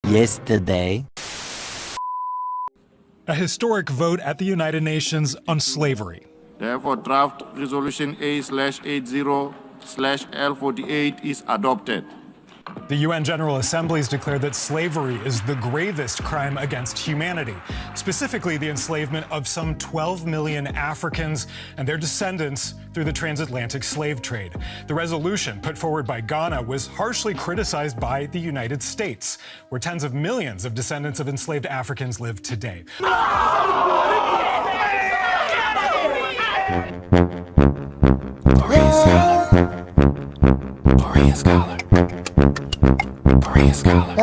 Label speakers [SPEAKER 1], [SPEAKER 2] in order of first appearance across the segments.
[SPEAKER 1] yesterday.
[SPEAKER 2] A historic vote at the United Nations on slavery.
[SPEAKER 3] Therefore, draft resolution A/80/L48 is adopted.
[SPEAKER 2] The UN General Assembly has declared that slavery is the gravest crime against humanity, specifically the enslavement of some 12 million Africans and their descendants through the transatlantic slave trade. The resolution put forward by Ghana was harshly criticized by the United States, where tens of millions of descendants of enslaved Africans live today.
[SPEAKER 4] Berean Scholar. Berean Scholar.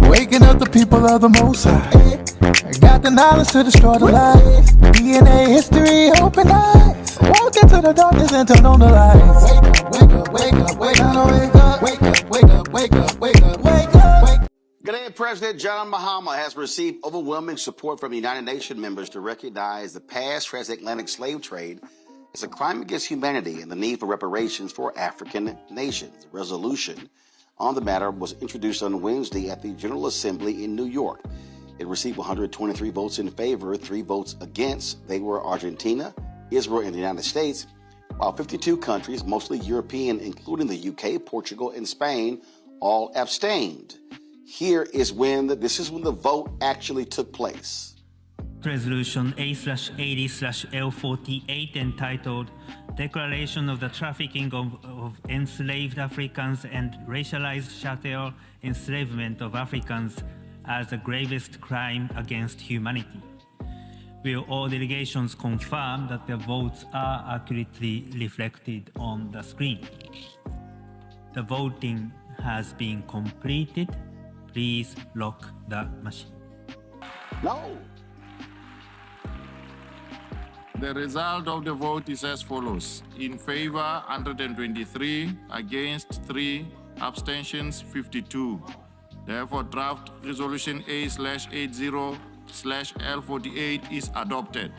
[SPEAKER 4] Waking up the people of the Most High. Got the knowledge to destroy the lies. DNA history, open eyes. Walk into the darkness and turn on the lights. Wake up, wake up, wake up, wake up, wake up, wake up, wake up, wake up, wake up.
[SPEAKER 5] Ghanaian President John Mahama has received overwhelming support from United Nations members to recognize the past transatlantic slave trade as a crime against humanity and the need for reparations for African nations. The resolution on the matter was introduced on Wednesday at the General Assembly in New York. It received 123 votes in favor, 3 votes against. They were Argentina, Israel, and the United States, while 52 countries, mostly European, including the UK, Portugal, and Spain, all abstained. This is when the vote actually took place.
[SPEAKER 6] Resolution A/80/L48 entitled Declaration of the Trafficking of Enslaved Africans and Racialized Chattel Enslavement of Africans as the gravest crime against humanity. Will all delegations confirm that their votes are accurately reflected on the screen? The voting has been completed. Please lock the machine.
[SPEAKER 5] No.
[SPEAKER 3] The result of the vote is as follows. In favor, 123, against 3, abstentions 52. Therefore, draft resolution A/80/L48 is adopted.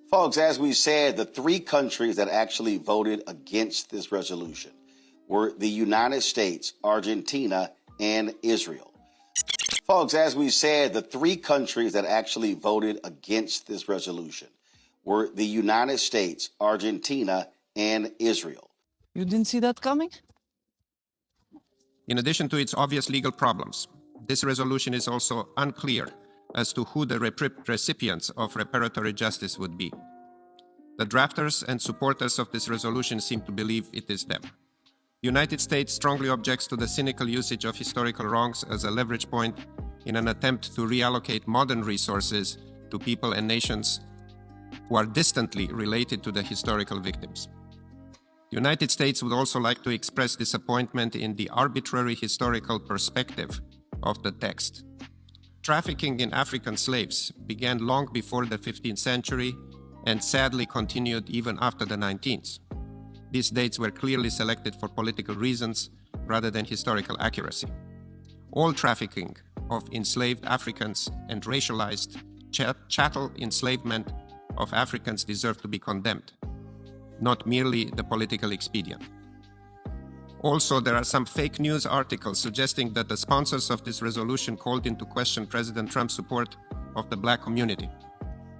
[SPEAKER 5] Folks, as we said, the 3 countries that actually voted against this resolution were the United States, Argentina, and Israel. Folks, as we said, the 3 countries that actually voted against this resolution were the United States, Argentina, and Israel.
[SPEAKER 7] You didn't see that coming?
[SPEAKER 8] In addition to its obvious legal problems, this resolution is also unclear as to who the recipients of reparatory justice would be. The drafters and supporters of this resolution seem to believe it is them. The United States strongly objects to the cynical usage of historical wrongs as a leverage point in an attempt to reallocate modern resources to people and nations who are distantly related to the historical victims. The United States would also like to express disappointment in the arbitrary historical perspective of the text. Trafficking in African slaves began long before the 15th century and sadly continued even after the 19th. These dates were clearly selected for political reasons rather than historical accuracy. All trafficking of enslaved Africans and racialized chattel enslavement of Africans deserve to be condemned, not merely the political expedient. Also, there are some fake news articles suggesting that the sponsors of this resolution called into question President Trump's support of the Black community.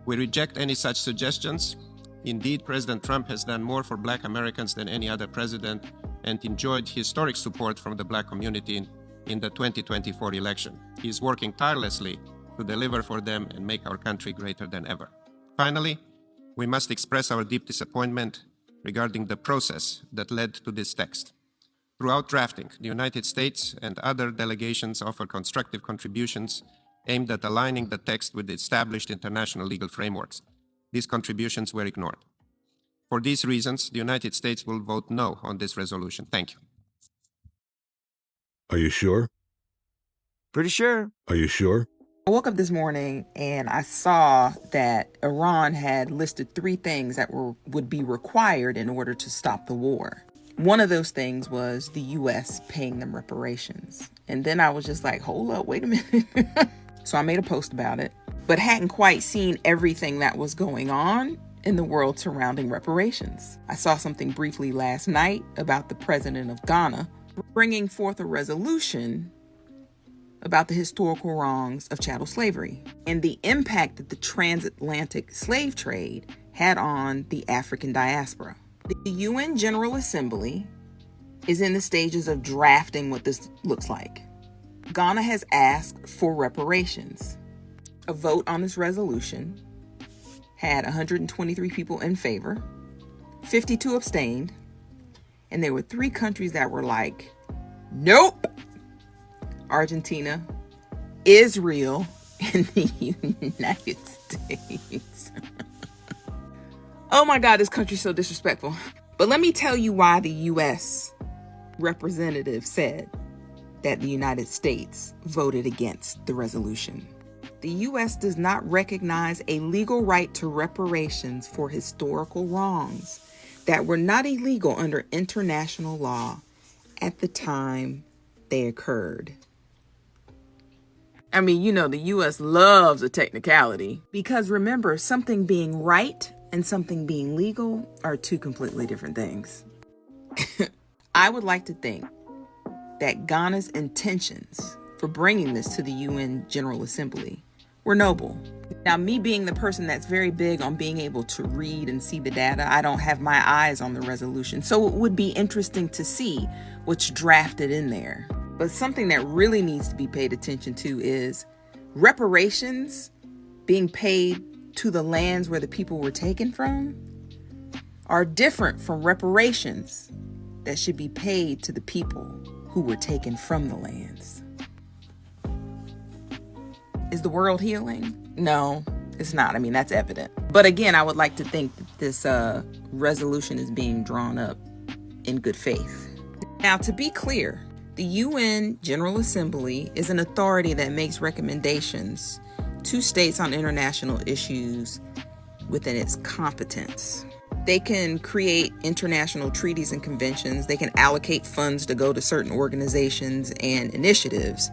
[SPEAKER 8] We reject any such suggestions. Indeed, President Trump has done more for Black Americans than any other president and enjoyed historic support from the Black community in the 2024 election. He is working tirelessly to deliver for them and make our country greater than ever. Finally, we must express our deep disappointment regarding the process that led to this text. Throughout drafting, the United States and other delegations offered constructive contributions aimed at aligning the text with the established international legal frameworks. These contributions were ignored. For these reasons, the United States will vote no on this resolution. Thank you.
[SPEAKER 9] Are you sure?
[SPEAKER 10] Pretty sure.
[SPEAKER 9] Are you sure?
[SPEAKER 10] I woke up this morning and I saw that Iran had listed 3 things that would be required in order to stop the war. One of those things was the U.S. paying them reparations. And then I was just like, hold up, wait a minute. So I made a post about it, but hadn't quite seen everything that was going on in the world surrounding reparations. I saw something briefly last night about the president of Ghana bringing forth a resolution about the historical wrongs of chattel slavery and the impact that the transatlantic slave trade had on the African diaspora. The UN General Assembly is in the stages of drafting what this looks like. Ghana has asked for reparations. A vote on this resolution had 123 people in favor, 52 abstained, and there were 3 countries that were like, nope. Argentina, Israel, and the United States. Oh my God, this country's so disrespectful. But let me tell you why the U.S. representative said that the United States voted against the resolution. The U.S. does not recognize a legal right to reparations for historical wrongs that were not illegal under international law at the time they occurred. I mean, you know, the U.S. loves a technicality because remember, something being right and something being legal are 2 completely different things. I would like to think that Ghana's intentions for bringing this to the UN General Assembly were noble. Now, me being the person that's very big on being able to read and see the data, I don't have my eyes on the resolution. So it would be interesting to see what's drafted in there. But something that really needs to be paid attention to is reparations being paid to the lands where the people were taken from are different from reparations that should be paid to the people who were taken from the lands. Is the world healing? No, it's not. I mean, that's evident. But again, I would like to think that this resolution is being drawn up in good faith. Now, to be clear, the UN General Assembly is an authority that makes recommendations to states on international issues within its competence. They can create international treaties and conventions. They can allocate funds to go to certain organizations and initiatives,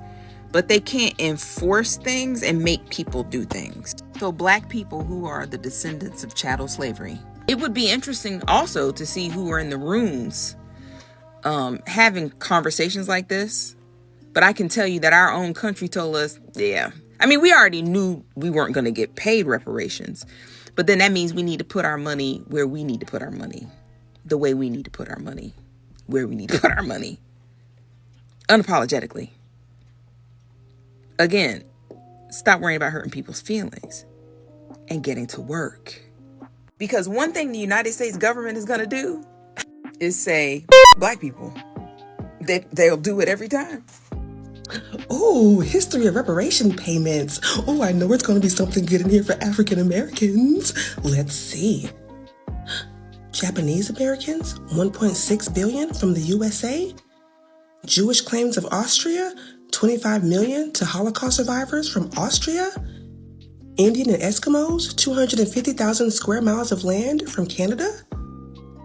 [SPEAKER 10] but they can't enforce things and make people do things. So Black people who are the descendants of chattel slavery, it would be interesting also to see who are in the rooms having conversations like this. But I can tell you that our own country told us, yeah. I mean, we already knew we weren't going to get paid reparations. But then that means we need to put our money where we need to put our money. The way we need to put our money. Where we need to put our money. Unapologetically. Again, stop worrying about hurting people's feelings and getting to work. Because one thing the United States government is going to do is say, Black people. They'll do it every time.
[SPEAKER 1] Oh, history of reparation payments. Oh, I know it's going to be something good in here for African Americans. Let's see. Japanese Americans, $1.6 billion from the USA. Jewish claims of Austria, $25 million to Holocaust survivors from Austria. Indian and Eskimos, 250,000 square miles of land from Canada.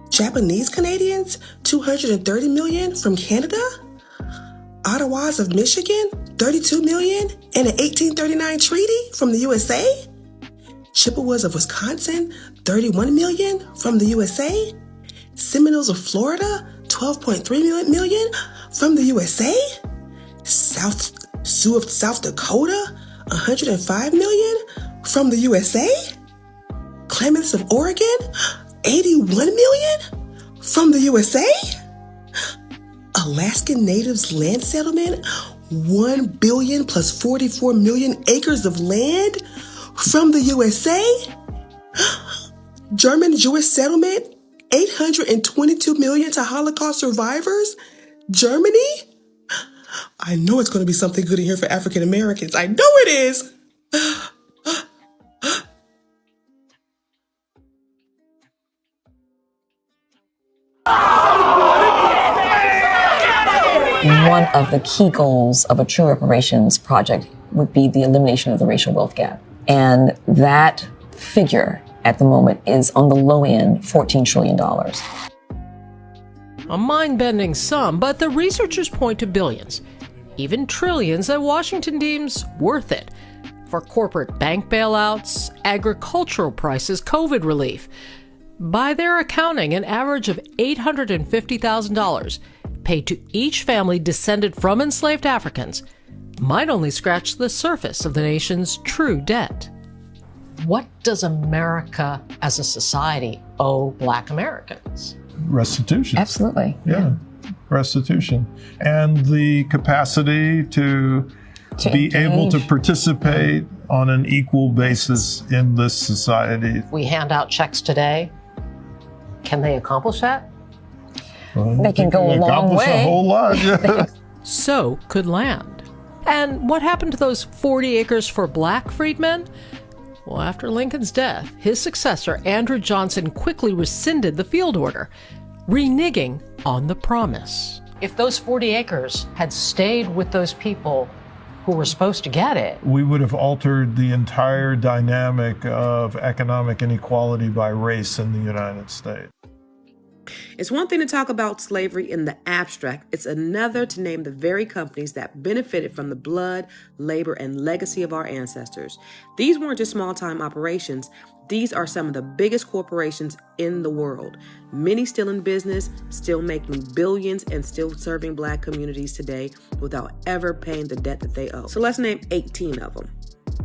[SPEAKER 1] Japanese Canadians, $230 million from Canada. Ottawas of Michigan, $32 million and an 1839 treaty from the USA. Chippewas of Wisconsin, $31 million from the USA. Seminoles of Florida, $12.3 million from the USA. Sioux of South Dakota, $105 million from the USA. Klamaths of Oregon, $81 million from the USA. Alaskan Natives Land Settlement, 1 billion plus 44 million acres of land from the USA. German Jewish Settlement, 822 million to Holocaust survivors, Germany. I know it's going to be something good in here for African Americans. I know it is.
[SPEAKER 7] One of the key goals of a true reparations project would be the elimination of the racial wealth gap. And that figure at the moment is on the low end, $14 trillion.
[SPEAKER 9] A mind-bending sum, but the researchers point to billions, even trillions that Washington deems worth it. for corporate bank bailouts, agricultural prices, COVID relief. By their accounting, an average of $850,000 paid to each family descended from enslaved Africans might only scratch the surface of the nation's true debt.
[SPEAKER 11] What does America as a society owe Black Americans?
[SPEAKER 12] Restitution.
[SPEAKER 7] Absolutely.
[SPEAKER 12] Yeah. Restitution. And the capacity to be
[SPEAKER 7] engage.
[SPEAKER 12] able to participate on an equal basis in this society.
[SPEAKER 11] We hand out checks today. Can they accomplish that?
[SPEAKER 12] Well,
[SPEAKER 7] They can go a long
[SPEAKER 12] accomplish
[SPEAKER 7] way.
[SPEAKER 12] a whole lot. Yeah.
[SPEAKER 9] So could land. And what happened to those 40 acres for Black freedmen? Well, after Lincoln's death, his successor, Andrew Johnson, quickly rescinded the field order, reneging on the promise.
[SPEAKER 11] If those 40 acres had stayed with those people who were supposed to get it,
[SPEAKER 12] We would have altered the entire dynamic of economic inequality by race in the United States.
[SPEAKER 13] It's one thing to talk about slavery in the abstract. It's another to name the very companies that benefited from the blood, labor, and legacy of our ancestors. These weren't just small-time operations. These are some of the biggest corporations in the world. Many still in business, still making billions, and still serving Black communities today without ever paying the debt that they owe. So let's name 18 of them.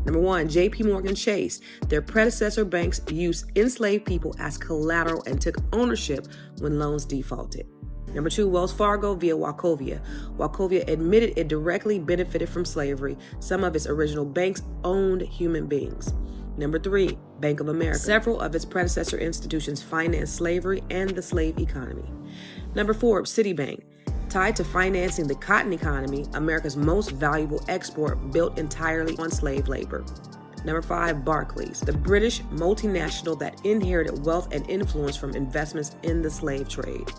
[SPEAKER 13] Number 1, J.P. Morgan Chase. Their predecessor banks used enslaved people as collateral and took ownership when loans defaulted. Number 2, Wells Fargo via Wachovia. Wachovia admitted it directly benefited from slavery. Some of its original banks owned human beings. Number 3, Bank of America. Several of its predecessor institutions financed slavery and the slave economy. Number 4, Citibank. Tied to financing the cotton economy, America's most valuable export built entirely on slave labor. Number 5, Barclays, the British multinational that inherited wealth and influence from investments in the slave trade.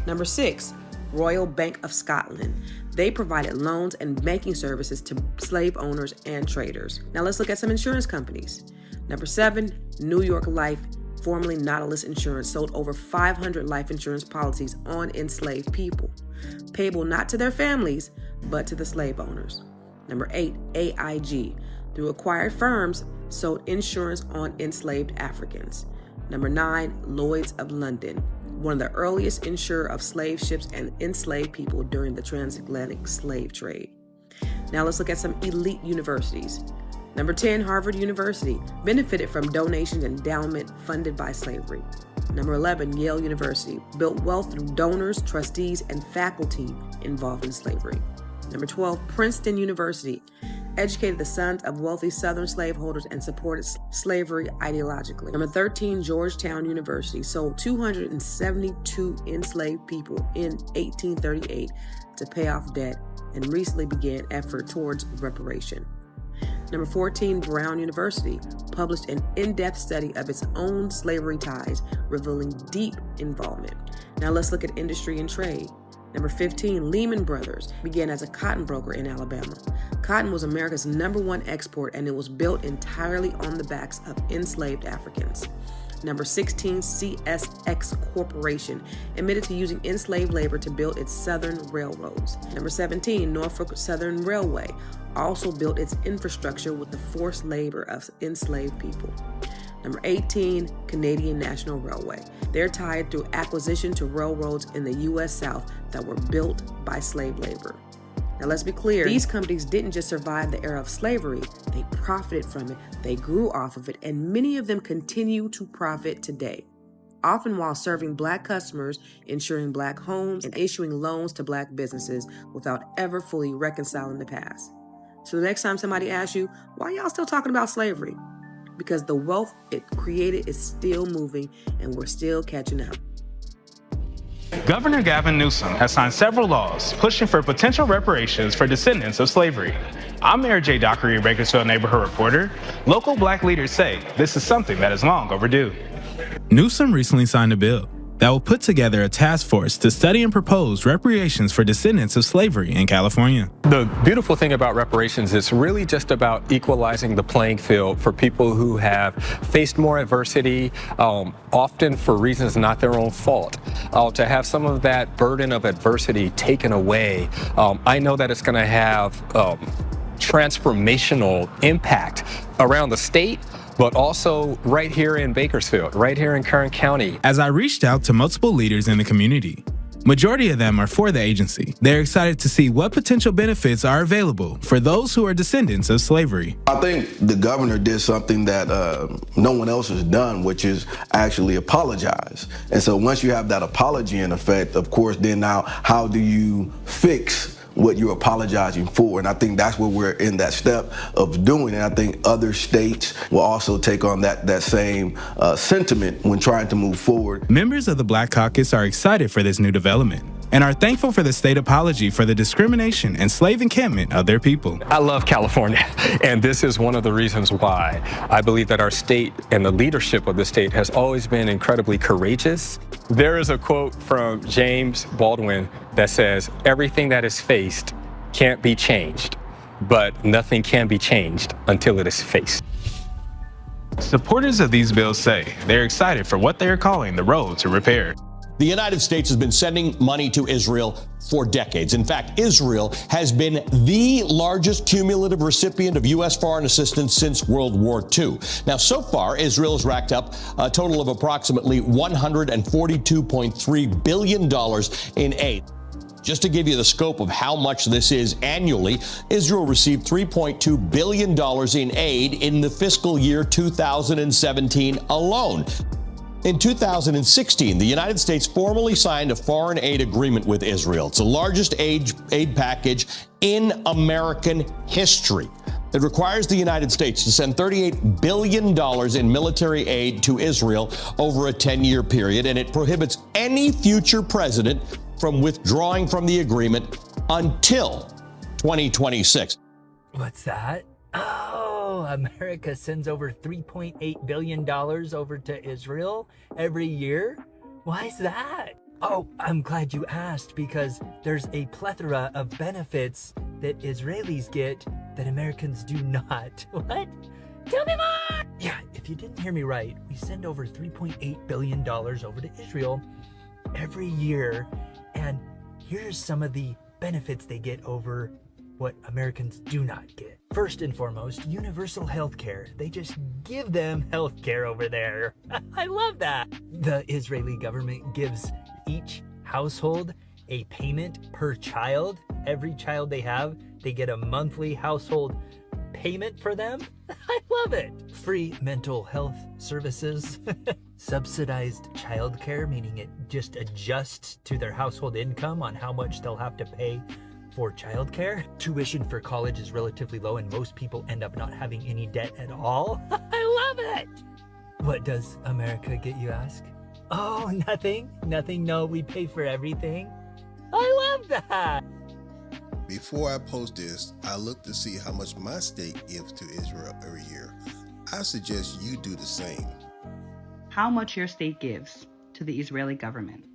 [SPEAKER 13] Number 6, Royal Bank of Scotland. They provided loans and banking services to slave owners and traders. Now let's look at some insurance companies. Number 7, New York Life, formerly Nautilus Insurance, sold over 500 life insurance policies on enslaved people, payable not to their families, but to the slave owners. Number 8, AIG, through acquired firms, sold insurance on enslaved Africans. Number 9, Lloyd's of London, one of the earliest insurer of slave ships and enslaved people during the transatlantic slave trade. Now let's look at some elite universities. Number 10, Harvard University, benefited from donations and endowment funded by slavery. Number 11, Yale University, built wealth through donors, trustees, and faculty involved in slavery. Number 12, Princeton University, educated the sons of wealthy Southern slaveholders and supported slavery ideologically. Number 13, Georgetown University, sold 272 enslaved people in 1838 to pay off debt and recently began effort towards reparation. Number 14, Brown University, published an in-depth study of its own slavery ties, revealing deep involvement. Now let's look at industry and trade. Number 15, Lehman Brothers, began as a cotton broker in Alabama. Cotton was America's #1 export, and it was built entirely on the backs of enslaved Africans. Number 16, CSX Corporation, admitted to using enslaved labor to build its southern railroads. Number 17, Norfolk Southern Railway, also built its infrastructure with the forced labor of enslaved people. Number 18, Canadian National Railway. They're tied through acquisition to railroads in the U.S. South that were built by slave labor. Now let's be clear, these companies didn't just survive the era of slavery, they profited from it, they grew off of it, and many of them continue to profit today, often while serving Black customers, insuring Black homes, and issuing loans to Black businesses without ever fully reconciling the past. So the next time somebody asks you, why y'all still talking about slavery? Because the wealth it created is still moving and we're still catching up.
[SPEAKER 14] Governor Gavin Newsom has signed several laws pushing for potential reparations for descendants of slavery. I'm Mayor Jay Dockery, Bakersfield Neighborhood Reporter. Local Black leaders say this is something that is long overdue.
[SPEAKER 15] Newsom recently signed a bill that will put together a task force to study and propose reparations for descendants of slavery in California.
[SPEAKER 16] The beautiful thing about reparations is really just about equalizing the playing field for people who have faced more adversity, often for reasons not their own fault. To have some of that burden of adversity taken away, I know that it's going to have transformational impact around the state, but also right here in Bakersfield, right here in Kern County.
[SPEAKER 15] As I reached out to multiple leaders in the community, majority of them are for the agency. They're excited to see what potential benefits are available for those who are descendants of slavery.
[SPEAKER 17] I think the governor did something that no one else has done, which is actually apologize. And so once you have that apology in effect, of course, then now how do you fix what you're apologizing for? And I think that's where we're in that step of doing it. I think other states will also take on that same sentiment when trying to move forward.
[SPEAKER 15] Members of the Black Caucus are excited for this new development and are thankful for the state apology for the discrimination and slave encampment of their people.
[SPEAKER 16] I love California, and this is one of the reasons why I believe that our state and the leadership of the state has always been incredibly courageous. There is a quote from James Baldwin that says, "Everything that is faced can't be changed, but nothing can be changed until it is faced."
[SPEAKER 15] Supporters of these bills say they're excited for what they are calling the road to repair.
[SPEAKER 18] The United States has been sending money to Israel for decades. In fact, Israel has been the largest cumulative recipient of U.S. foreign assistance since World War II. Now, so far, Israel has racked up a total of approximately $142.3 billion in aid. Just to give you the scope of how much this is annually, Israel received $3.2 billion in aid in the fiscal year 2017 alone. In 2016, the United States formally signed a foreign aid agreement with Israel. It's the largest aid package in American history. It requires the United States to send $38 billion in military aid to Israel over a 10-year period, and it prohibits any future president from withdrawing from the agreement until 2026.
[SPEAKER 19] What's that? Oh, America sends over $3.8 billion over to Israel every year? Why is that? Oh, I'm glad you asked, because there's a plethora of benefits that Israelis get that Americans do not. What? Tell me more! Yeah, if you didn't hear me right, we send over $3.8 billion over to Israel every year, and here's some of the benefits they get over what Americans do not get. First and foremost, universal health care. They just give them health care over there. I love that. The Israeli government gives each household a payment per child. Every child they have, they get a monthly household payment for them. I love it. Free mental health services. Subsidized childcare, meaning it just adjusts to their household income on how much they'll have to pay for childcare. Tuition for college is relatively low, and most people end up not having any debt at all. I love it. What does America get, you ask? Oh, nothing. No, we pay for everything. I love that.
[SPEAKER 20] Before I post this, I look to see how much my state gives to Israel every year. I suggest you do the same.
[SPEAKER 21] How much your state gives to the Israeli government.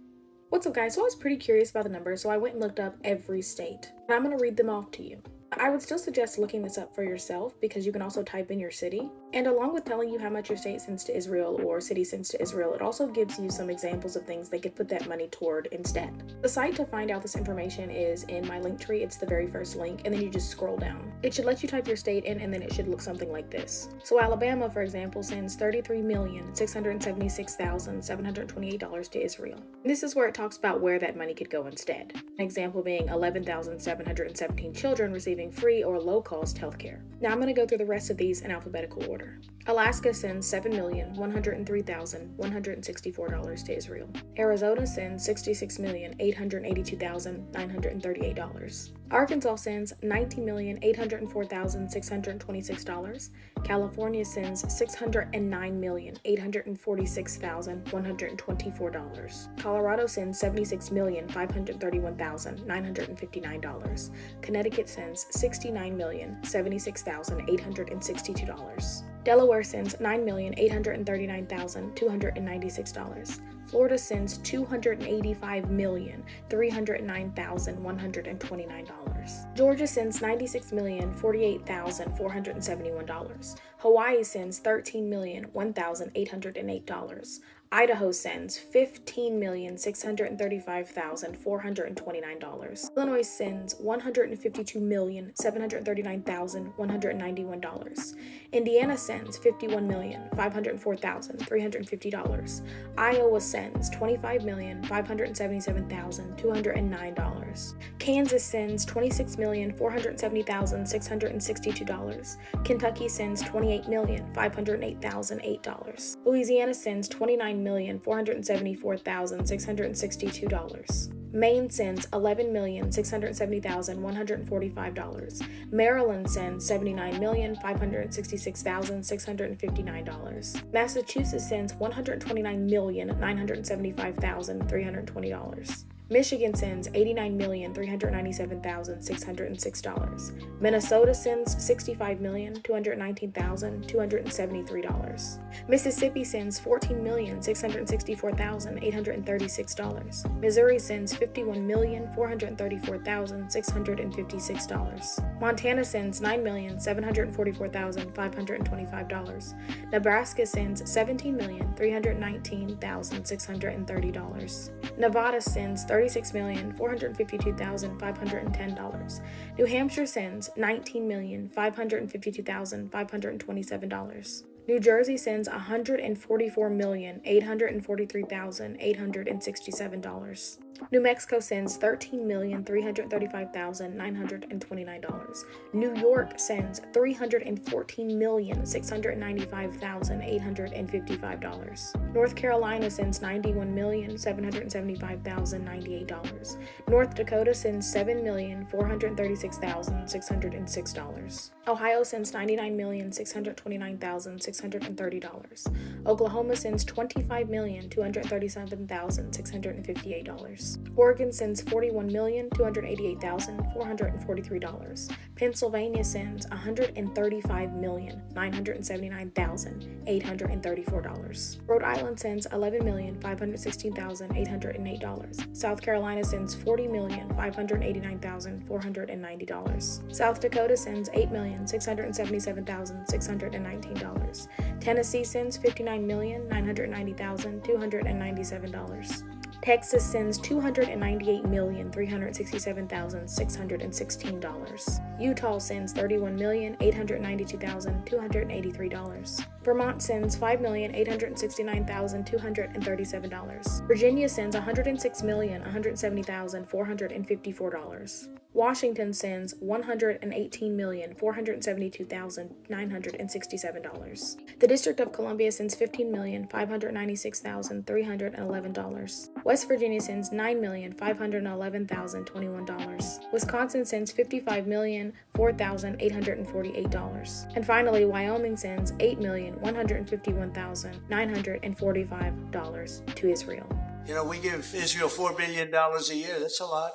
[SPEAKER 22] What's up, guys? So I was pretty curious about the numbers, so I went and looked up every state. And I'm going to read them off to you. I would still suggest looking this up for yourself, because you can also type in your city. And along with telling you how much your state sends to Israel or city sends to Israel, it also gives you some examples of things they could put that money toward instead. The site to find out this information is in my link tree. It's the very first link, and then you just scroll down. It should let you type your state in, and then it should look something like this. So Alabama, for example, sends $33,676,728 to Israel. And this is where it talks about where that money could go instead. An example being 11,717 children receiving free or low-cost healthcare. Now I'm going to go through the rest of these in alphabetical order. Alaska sends $7,103,164 to Israel. Arizona sends $66,882,938. Arkansas sends $90,804,626. California sends $609,846,124. Colorado sends $76,531,959. Connecticut sends $69,076,862. Delaware sends $9,839,296. Florida sends $285,309,129. Georgia sends $96,048,471. Hawaii sends $13,001,808. Idaho sends $15,635,429. Illinois sends $152,739,191. Indiana sends $51,504,350. Iowa sends $25,577,209. Kansas sends $26,470,662. Kentucky sends $28,508,008. Louisiana sends $29,474,662. Maine sends $11,670,145. Maryland sends $79,566,659. Massachusetts sends $129,975,320. Michigan sends $89,397,606. Minnesota sends $65,219,273. Mississippi sends $14,664,836. Missouri sends $51,434,656. Montana sends $9,744,525. Nebraska sends $17,319,630. Nevada sends $36,452,510. New Hampshire sends $19,552,527. New Jersey sends $144,843,867. New Mexico sends $13,335,929. New York sends $314,695,855. North Carolina sends $91,775,098. North Dakota sends $7,436,606. Ohio sends $99,629,630. Oklahoma sends $25,237,658. Oregon sends $41,288,443. Pennsylvania sends $135,979,834. Rhode Island sends $11,516,808. South Carolina sends $40,589,490. South Dakota sends $8,677,619. Tennessee sends $59,990,297. Texas sends $298,367,616. Utah sends $31,892,283. Vermont sends $5,869,237. Virginia sends $106,170,454. Washington sends $118,472,967. The District of Columbia sends $15,596,311. West Virginia sends $9,511,021. Wisconsin sends $55,004,848. And finally, Wyoming sends $8,151,945 to Israel.
[SPEAKER 2] You know, we give Israel $4 billion a year. That's a lot.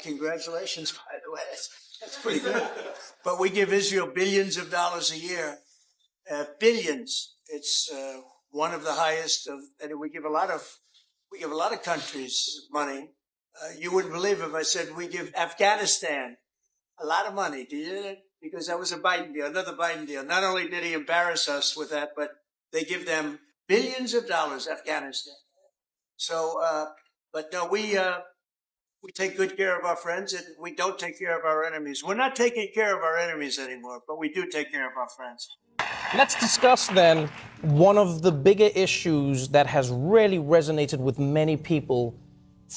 [SPEAKER 2] Congratulations, by the way. That's pretty good. But we give Israel billions of dollars a year. Billions. It's one of the highest of, and we give a lot of countries money. You wouldn't believe if I said we give Afghanistan a lot of money. Do you? Because that was a Biden deal, another Biden deal. Not only did he embarrass us with that, but they give them billions of dollars, Afghanistan. So, but no, we take good care of our friends and we don't take care of our enemies. We're not taking care of our enemies anymore, but we do take care of our friends.
[SPEAKER 4] Let's discuss then one of the bigger issues that has really resonated with many people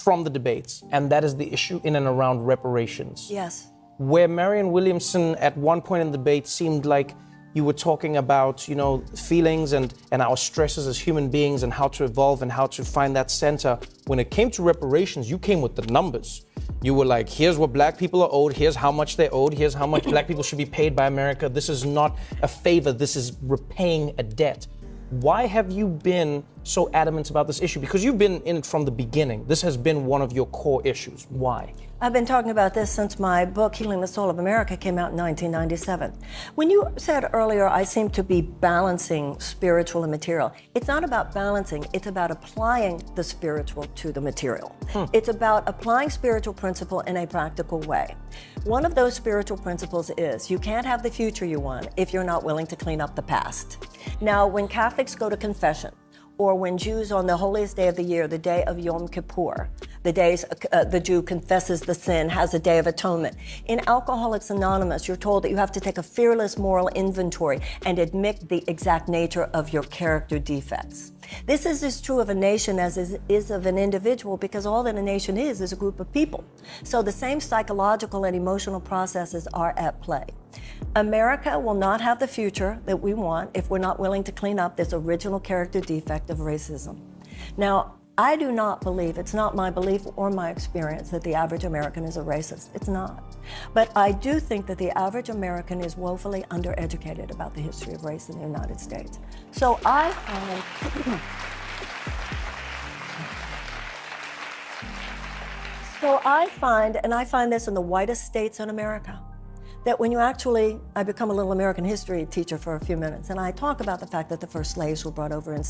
[SPEAKER 4] from the debates, and that is the issue in and around reparations.
[SPEAKER 23] Yes.
[SPEAKER 4] Where Marianne Williamson at one point in the debate seemed like you were talking about, you know, feelings and our stresses as human beings and how to evolve and how to find that center. When it came to reparations, you came with the numbers. You were like, here's what black people are owed, here's how much they're owed, here's how much black people should be paid by America. This is not a favor, this is repaying a debt. Why have you been so adamant about this issue? Because you've been in it from the beginning. This has been one of your core issues. Why?
[SPEAKER 23] I've been talking about this since my book, Healing the Soul of America, came out in 1997. When you said earlier, I seem to be balancing spiritual and material, it's not about balancing, it's about applying the spiritual to the material. It's about applying spiritual principle in a practical way. One of those spiritual principles is you can't have the future you want if you're not willing to clean up the past. Now, when Catholics go to confession, or when Jews on the holiest day of the year, the day of Yom Kippur, the days the Jew confesses the sin, has a day of atonement. In Alcoholics Anonymous, you're told that you have to take a fearless moral inventory and admit the exact nature of your character defects. This is as true of a nation as is of an individual, because all that a nation is a group of people. So the same psychological and emotional processes are at play. America will not have the future that we want if we're not willing to clean up this original character defect of racism. Now, I do not believe, it's not my belief or my experience, that the average American is a racist. It's not. But I do think that the average American is woefully undereducated about the history of race in the United States. So I find, and I find this in the whitest states in America, that when you actually, I become a little American history teacher for a few minutes, and I talk about the fact that the first slaves were brought over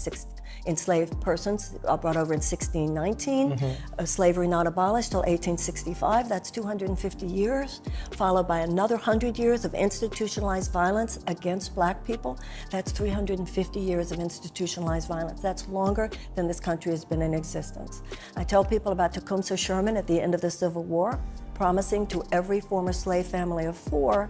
[SPEAKER 23] enslaved persons brought over in 1619, slavery not abolished till 1865, that's 250 years, followed by another 100 years of institutionalized violence against Black people. That's 350 years of institutionalized violence. That's longer than this country has been in existence. I tell people about Tecumseh Sherman at the end of the Civil War, promising to every former slave family of 4,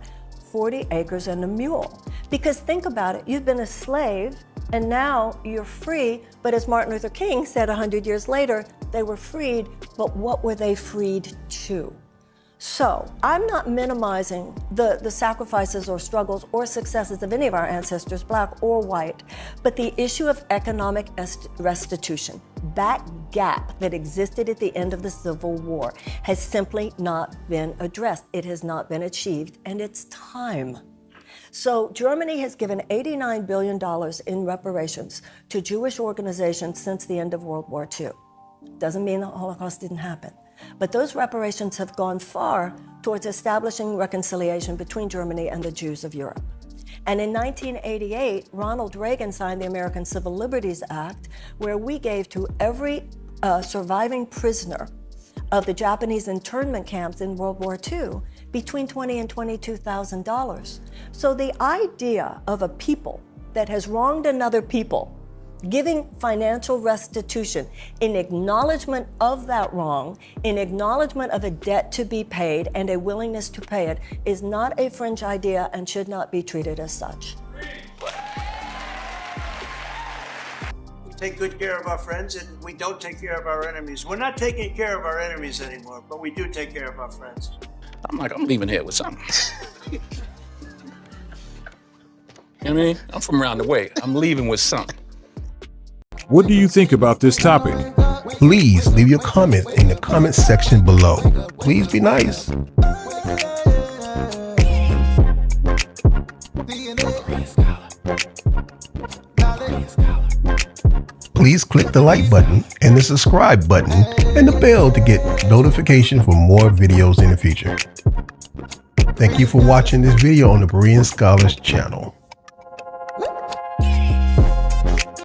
[SPEAKER 23] 40 acres and a mule. Because think about it, you've been a slave and now you're free, but as Martin Luther King said 100 years later, they were freed, but what were they freed to? So I'm not minimizing the sacrifices or struggles or successes of any of our ancestors, Black or white, but the issue of economic restitution, that gap that existed at the end of the Civil War, has simply not been addressed. It has not been achieved, and it's time. So Germany has given $89 billion in reparations to Jewish organizations since the end of World War II. Doesn't mean the Holocaust didn't happen. But those reparations have gone far towards establishing reconciliation between Germany and the Jews of Europe. And in 1988, Ronald Reagan signed the American Civil Liberties Act, where we gave to every surviving prisoner of the Japanese internment camps in World War II between $20,000 and $22,000. So the idea of a people that has wronged another people giving financial restitution in acknowledgement of that wrong, in acknowledgement of a debt to be paid and a willingness to pay it, is not a fringe idea and should not be treated as such.
[SPEAKER 2] We take good care of our friends and we don't take care of our enemies. We're not taking care of our enemies anymore, but we do take care of our friends.
[SPEAKER 3] I'm leaving here with something. You know what I mean? I'm from around the way. I'm leaving with something.
[SPEAKER 5] What do you think about this topic?
[SPEAKER 20] Please leave your comment in the comment section below. Please be nice. Please click the like button and the subscribe button and the bell to get notification for more videos in the future. Thank you for watching this video on the Berean Scholars channel.